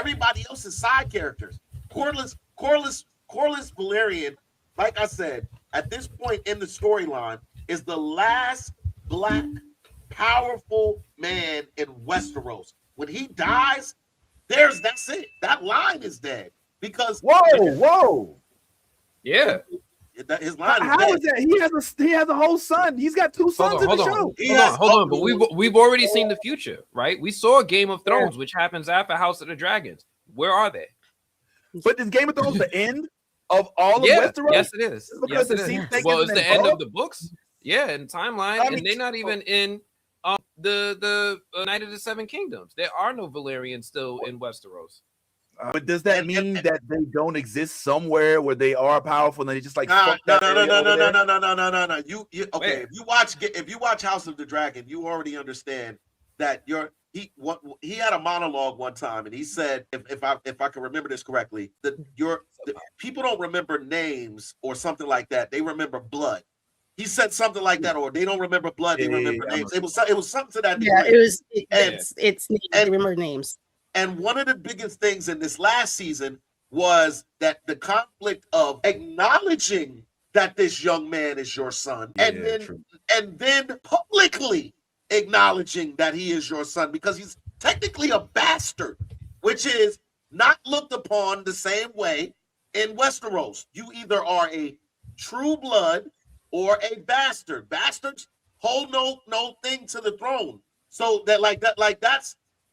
everybody else is side characters. Corlys Velaryon, like I said, at this point in the storyline, is the last black powerful man in Westeros. When he dies, that's it. That line is dead because whoa. Yeah. His line is How dead. is that? He has a whole son. He's got two sons in the show. Hold on. But we've already seen the future, right? We saw Game of Thrones, which happens after House of the Dragons. Where are they? But is Game of Thrones the end of all of Westeros? Yes, it is. Because Well, it's the end of the books. Yeah, and timeline, and they're not even in the Night of the Seven Kingdoms. There are no Valyrians still in Westeros. But does that mean that they don't exist somewhere where they are powerful and they just like no. You okay? If you watch House of the Dragon, you already understand that he had a monologue one time, and he said, if I can remember this correctly, that people don't remember names or something like that. They remember blood. He said something like that, or they don't remember blood. They remember names. It was something to that. Yeah, it's they remember names. And one of the biggest things in this last season was that the conflict of acknowledging that this young man is your son, and then publicly acknowledging that he is your son, because he's technically a bastard, which is not looked upon the same way in Westeros. You either are a true blood or a bastard. Bastards hold no thing to the throne. So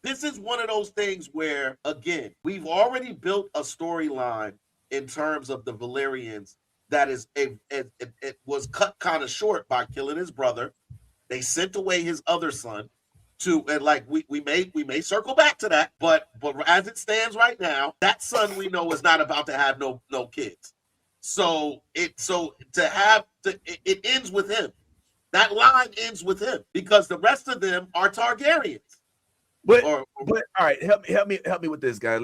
this is one of those things where, again, we've already built a storyline in terms of the Valyrians that it was cut kind of short by killing his brother. They sent away his other son we may circle back to that, but as it stands right now, that son we know is not about to have no kids. So it ends with him. That line ends with him because the rest of them are Targaryens. But all right, help me with this, guy.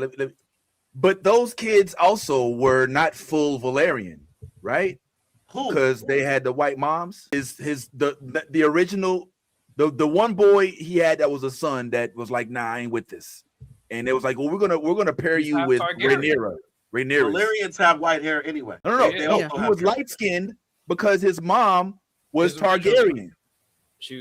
But those kids also were not full Velaryon, right? Because they had the white moms. The original the one boy he had that was a son that was like, nah, I ain't with this, and it was like, well, we're gonna pair you with Rhaenyra. Valyrians have white hair anyway. No. He was light skinned because his mom was Targaryen.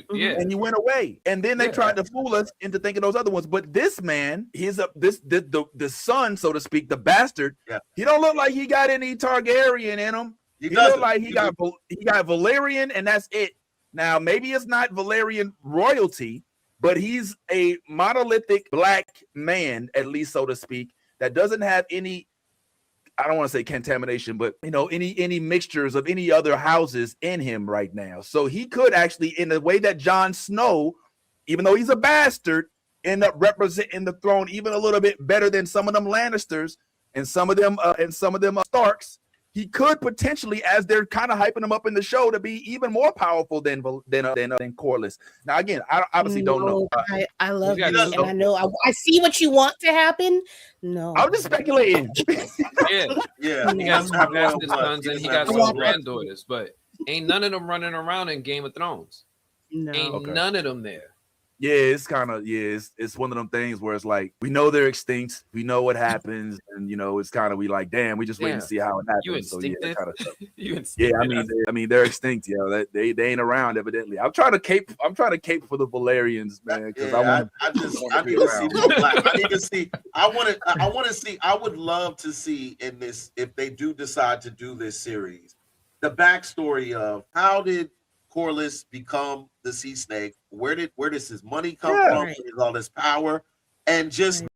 And he went away, and then they tried to fool us into thinking those other ones. But this man, the son, so to speak, the bastard. Yeah. He don't look like he got any Targaryen in him. He look like he got Valyrian, and that's it. Now maybe it's not Valyrian royalty, but he's a monolithic black man, at least so to speak, that doesn't have any. I don't want to say contamination, but any mixtures of any other houses in him right now. So he could actually, in the way that Jon Snow, even though he's a bastard, end up representing the throne even a little bit better than some of them Lannisters and some of them Starks. He could potentially, as they're kind of hyping him up in the show, to be even more powerful than Corlys. Now, again, I obviously don't know. I love you, and I know I see what you want to happen. No, I'm just speculating. Yeah. He got some bastard sons and he got some granddaughters, but ain't none of them running around in Game of Thrones. No, ain't none of them there. Yeah, it's kind of it's one of them things where it's like we know they're extinct, we know what happens, and it's kind of we like, damn, we just waiting to see how it happens. You instinctive. I mean they're extinct, they ain't around evidently. I'm trying to cape for the Valyrians, man, because I need to see more black. I need to see. I want to see. I would love to see in this, if they do decide to do this series, the backstory of how did Corlys become the sea snake? Where does his money come from? Where does all this power? And just